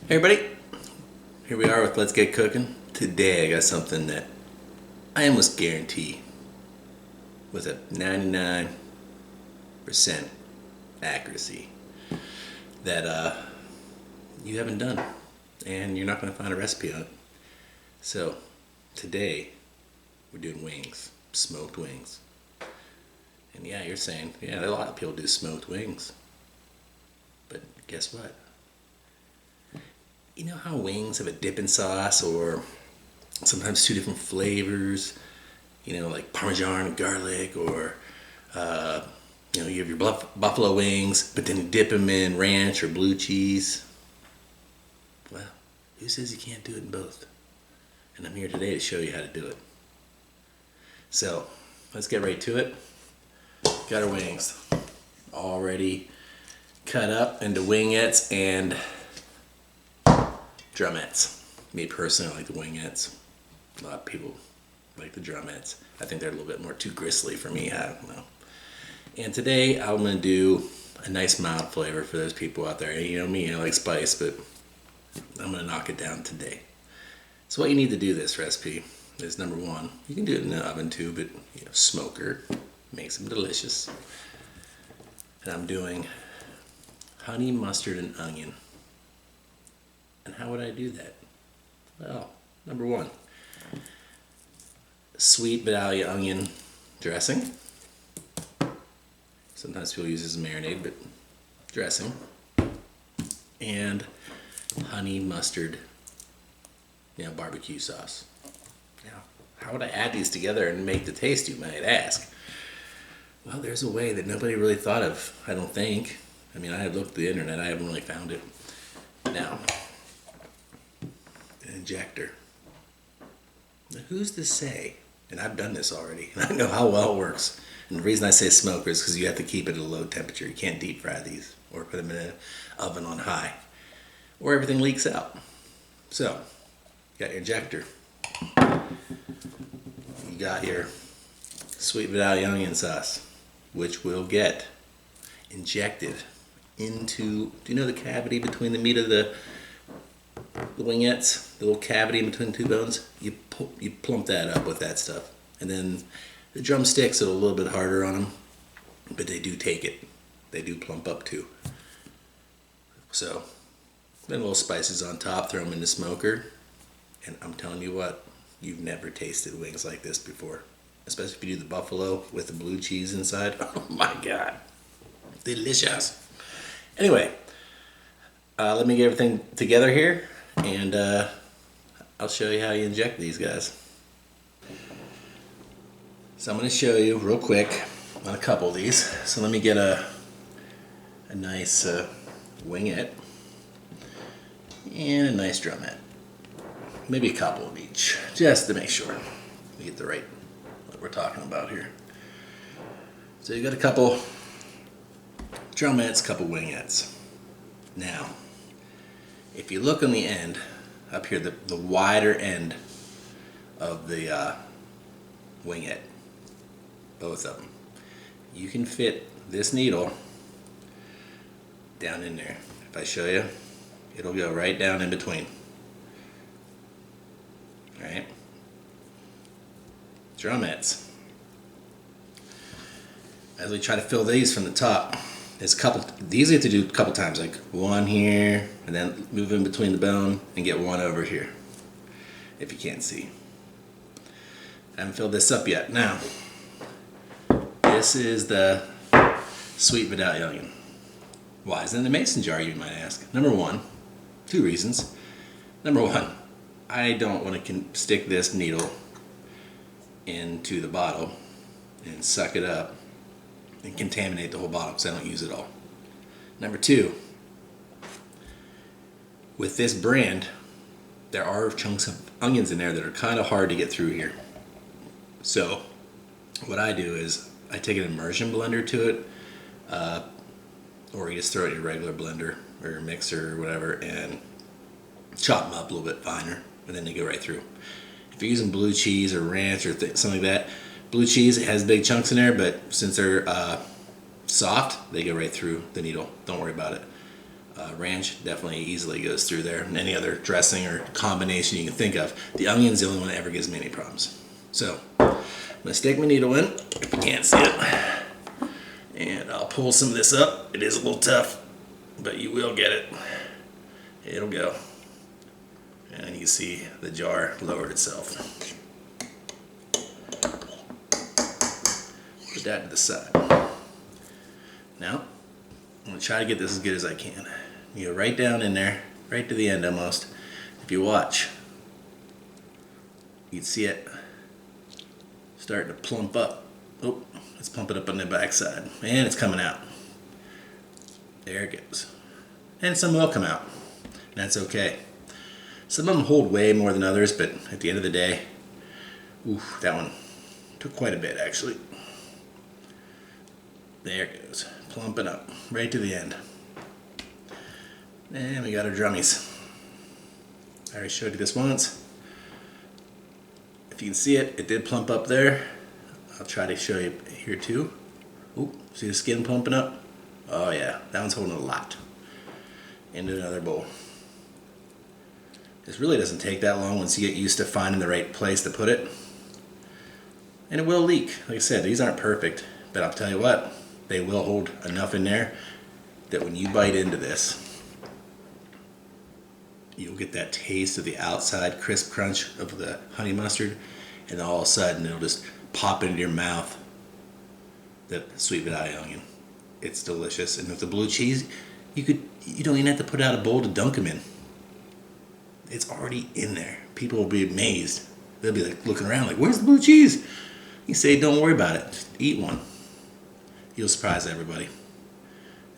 Hey everybody, here we are with Let's Get Cooking. Today I got something that I almost guarantee with a 99% accuracy that you haven't done, and you're not going to find a recipe on it. So today we're doing wings, smoked wings. And yeah, you're saying, yeah, a lot of people do smoked wings. But guess what? You know how wings have a dipping sauce or sometimes two different flavors, like Parmesan and garlic, or you have your buffalo wings, but then you dip them in ranch or blue cheese. Well, who says you can't do it in both? And I'm here today to show you how to do it. So let's get right to it. Got our wings already cut up into wingettes and drumettes. Me personally, I like the wingettes. A lot of people like the drumettes. I think they're a little bit more too gristly for me. I don't know. And today I'm going to do a nice mild flavor for those people out there. You know me, I like spice, but I'm going to knock it down today. So what you need to do this recipe is, number one, you can do it in the oven too, but smoker makes them delicious. And I'm doing honey mustard and onion. And how would I do that? Well, number one, sweet Vidalia onion dressing. Sometimes people use this as marinade, but dressing. And honey mustard, barbecue sauce. Now, how would I add these together and make the taste, you might ask? Well, there's a way that nobody really thought of, I don't think. I mean, I have looked at the internet, I haven't really found it. Now, an injector. Now, who's to say, and I've done this already, and I know how well it works. And the reason I say smoker is because you have to keep it at a low temperature. You can't deep fry these or put them in an oven on high, or everything leaks out. So, you got your injector. You got your sweet Vidalia onion sauce, which will get injected into, do you know the cavity between the meat of the wingettes, the little cavity in between two bones? You plump that up with that stuff. And then the drumsticks are a little bit harder on them, but they do take it. They do plump up too. So then little spices on top, throw them in the smoker, and I'm telling you what, you've never tasted wings like this before. Especially if you do the buffalo with the blue cheese inside. Oh my God, delicious. Anyway, let me get everything together here, and I'll show you how you inject these guys. So I'm going to show you real quick on a couple of these. So let me get a nice wingette and a nice drumette. Maybe a couple of each, just to make sure we get the right what we're talking about here. So you got a couple drumettes, couple wingettes. Now, if you look on the end, up here, the wider end of the wingette, both of them, you can fit this needle down in there. If I show you, it'll go right down in between. Alright? Drumettes. As we try to fill these from the top, there's a couple, these you have to do a couple times, like one here, and then move in between the bone and get one over here, if you can't see. I haven't filled this up yet. Now, this is the sweet Vidalia onion. Why is it in the mason jar, you might ask? Number one, two reasons. Number one, I don't want to stick this needle into the bottle and suck it up and contaminate the whole bottle, because I don't use it all. Number two, with this brand, there are chunks of onions in there that are kind of hard to get through here. So what I do is I take an immersion blender to it, or you just throw it in your regular blender or your mixer or whatever and chop them up a little bit finer, and then they go right through. If you're using blue cheese or ranch or something like that, blue cheese, it has big chunks in there, but since they're soft, they go right through the needle. Don't worry about it. Ranch definitely easily goes through there, and any other dressing or combination you can think of. The onion's the only one that ever gives me any problems. So I'm gonna stick my needle in, if you can't see it, and I'll pull some of this up. It is a little tough, but you will get it. It'll go. And you see the jar lowered itself. Put that to the side. Now, I'm gonna try to get this as good as I can. You go right down in there, right to the end almost. If you watch, you can see it starting to plump up. Oh, it's pumping up on the back side, and it's coming out. There it goes. And some will come out, and that's okay. Some of them hold way more than others, but at the end of the day, ooh, that one took quite a bit actually. There it goes, plumping up, right to the end. And we got our drummies. I already showed you this once. If you can see it, it did plump up there. I'll try to show you here too. Ooh, see the skin plumping up? Oh yeah, that one's holding a lot. Into another bowl. This really doesn't take that long once you get used to finding the right place to put it. And it will leak. Like I said, these aren't perfect, but I'll tell you what, they will hold enough in there that when you bite into this, you'll get that taste of the outside crisp crunch of the honey mustard, and all of a sudden it'll just pop into your mouth, the sweet Vidalia onion. It's delicious. And with the blue cheese, you don't even have to put out a bowl to dunk them in. It's already in there. People will be amazed. They'll be like looking around like, where's the blue cheese? You say, don't worry about it. Just eat one. You'll surprise everybody.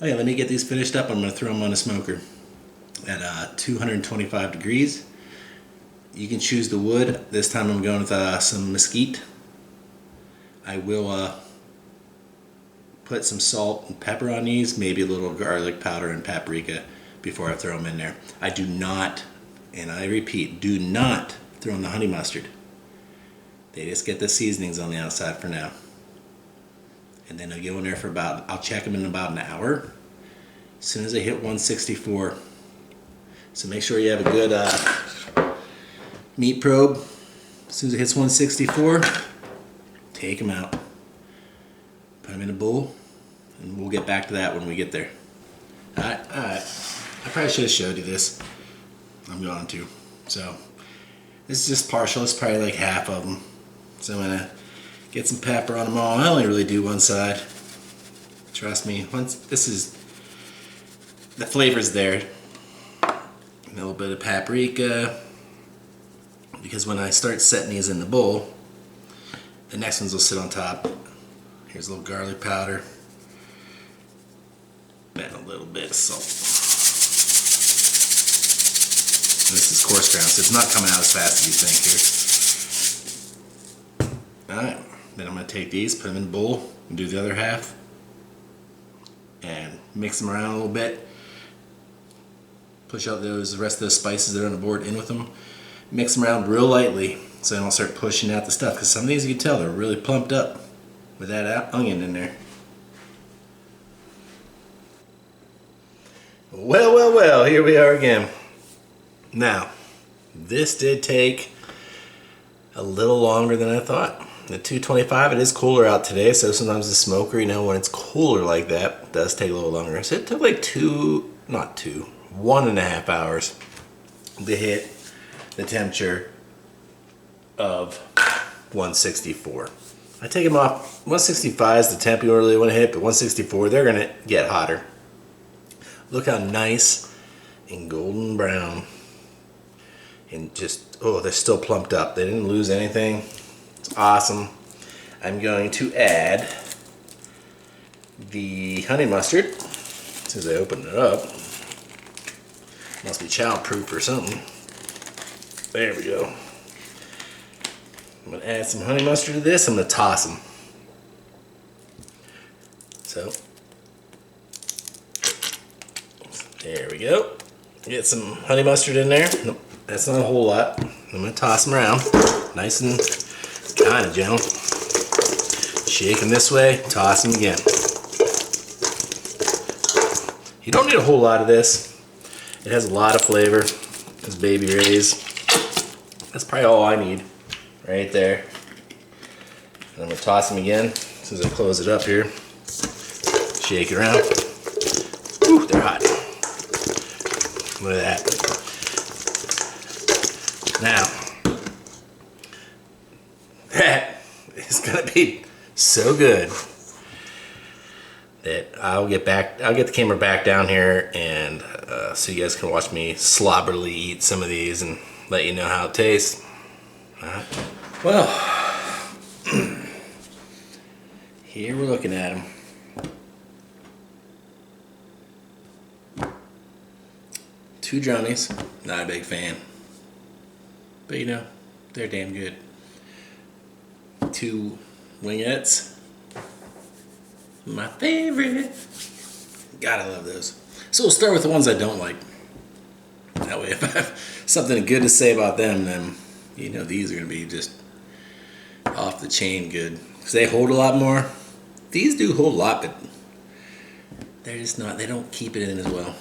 Okay, let me get these finished up. I'm going to throw them on a smoker at 225 degrees. You can choose the wood. This time I'm going with some mesquite. I will put some salt and pepper on these, maybe a little garlic powder and paprika before I throw them in there. I do not, and I repeat, do not throw in the honey mustard. They just get the seasonings on the outside for now. And then they'll go in there for about, I'll check them in about an hour. As soon as they hit 164. So make sure you have a good meat probe. As soon as it hits 164, take them out. Put them in a bowl, and we'll get back to that when we get there. Alright. I probably should have showed you this. I'm going to. So, this is just partial. It's probably like half of them. So I'm going to get some pepper on them all. I only really do one side. Trust me. Once this is, the flavor's there. A little bit of paprika. Because when I start setting these in the bowl, the next ones will sit on top. Here's a little garlic powder. And a little bit of salt. And this is coarse ground, so it's not coming out as fast as you think here. Alright, then I'm going to take these, put them in a bowl, and do the other half. And mix them around a little bit. Push out the rest of those spices that are on the board in with them. Mix them around real lightly so they don't start pushing out the stuff. Because some of these you can tell they're really plumped up with that onion in there. Well, here we are again. Now, this did take a little longer than I thought. At 225, it is cooler out today, so sometimes the smoker, you know, when it's cooler like that, it does take a little longer. So it took like 1.5 hours to hit the temperature of 164. I take them off. 165 is the temp you really want to hit, but 164, they're going to get hotter. Look how nice and golden brown. And just, oh, they're still plumped up. They didn't lose anything. It's awesome. I'm going to add the honey mustard. As soon as I open it up. Must be child-proof or something. There we go. I'm going to add some honey mustard to this. I'm going to toss them. So, there we go. Get some honey mustard in there. Nope, that's not a whole lot. I'm going to toss them around. Nice and kind of gentle. Shake them this way, toss them again. You don't need a whole lot of this. It has a lot of flavor. It's Baby Ray's. That's probably all I need right there. And I'm gonna toss them again as soon as I close it up here. Shake it around. Ooh, they're hot. Look at that. Now, that is gonna be so good that I'll get the camera back down here and so you guys can watch me slobberly eat some of these and let you know how it tastes. Alright. Well, here we're looking at them. Two Johnnies, not a big fan. But you know, they're damn good. Two wingettes, my favorite. Gotta love those. So we'll start with the ones I don't like. That way if I have something good to say about them, then you know these are gonna be just off the chain good. Because they hold a lot more. These do hold a lot, but they're just not, they don't keep it in as well.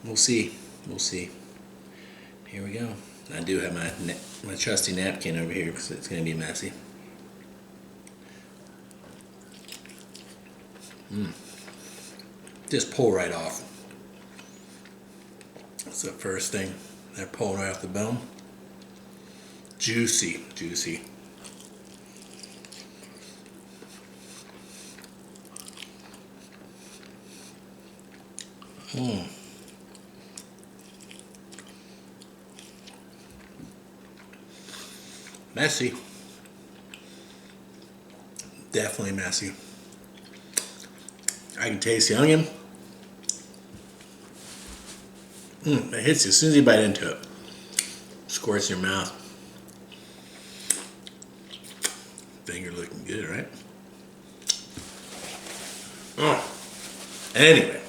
We'll see. We'll see. Here we go. I do have my trusty napkin over here because it's going to be messy. Just pull right off. That's the first thing. They're pulling right off the bone. Juicy, juicy. Messy. Definitely messy. I can taste the onion. It hits you as soon as you bite into it. Squirts in your mouth. Finger looking good, right? Oh. Anyway,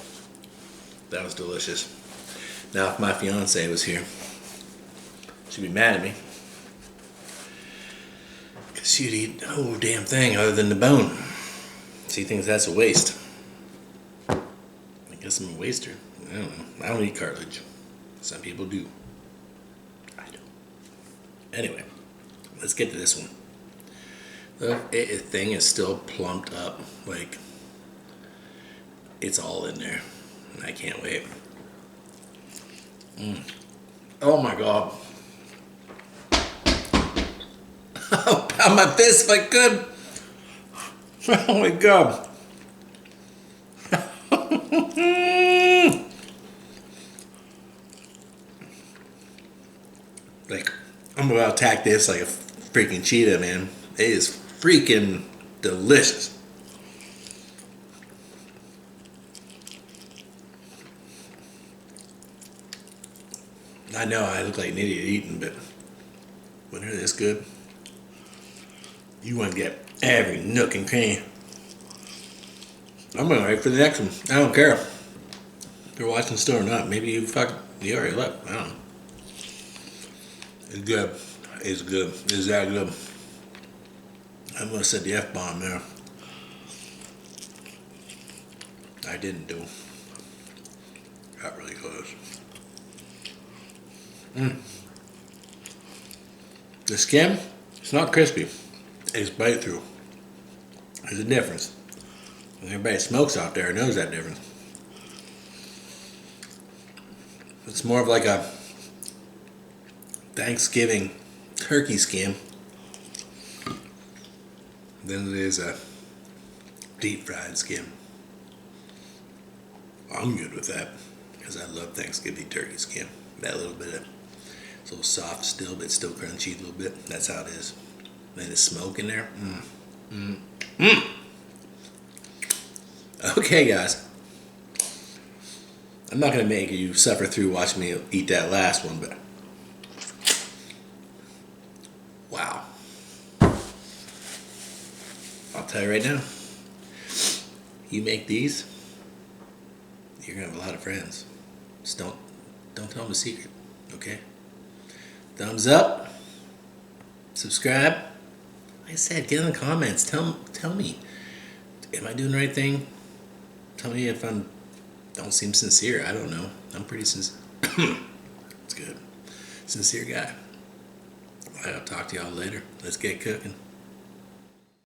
that was delicious. Now, if my fiance was here, she'd be mad at me. Because she'd eat the whole damn thing other than the bone. She thinks that's a waste. I guess I'm a waster. I don't know. I don't eat cartilage. Some people do. I don't. Anyway, let's get to this one. The thing is still plumped up. Like, it's all in there. And I can't wait. Oh my god. I'll pound my fist if I could. Oh my god. Like, I'm gonna attack this like a freaking cheetah, man. It is freaking delicious. I know I look like an idiot eating, but when they're this good, you want to get every nook and cranny. I'm gonna wait for the next one. I don't care if you're watching still or not. Maybe you already left. I don't know. It's good. It's good. It's that good. I must have said the F-bomb there. I didn't do. Got really close. The skin, it's not crispy. It's bite through. There's a difference. Everybody smokes out there knows that difference. It's more of like a Thanksgiving turkey skin than it is a deep fried skin. I'm good with that because I love Thanksgiving turkey skin. That little bit of, it's a little soft still, but still crunchy a little bit. That's how it is. Then the smoke in there. Okay, guys. I'm not going to make you suffer through watching me eat that last one, but wow. I'll tell you right now, you make these, you're going to have a lot of friends. Just don't tell them the secret, okay? Thumbs up, subscribe. Like I said, get in the comments. Tell me, am I doing the right thing? Tell me if don't seem sincere. I don't know. I'm pretty sincere. It's good. Sincere guy. I'll talk to y'all later. Let's get cooking.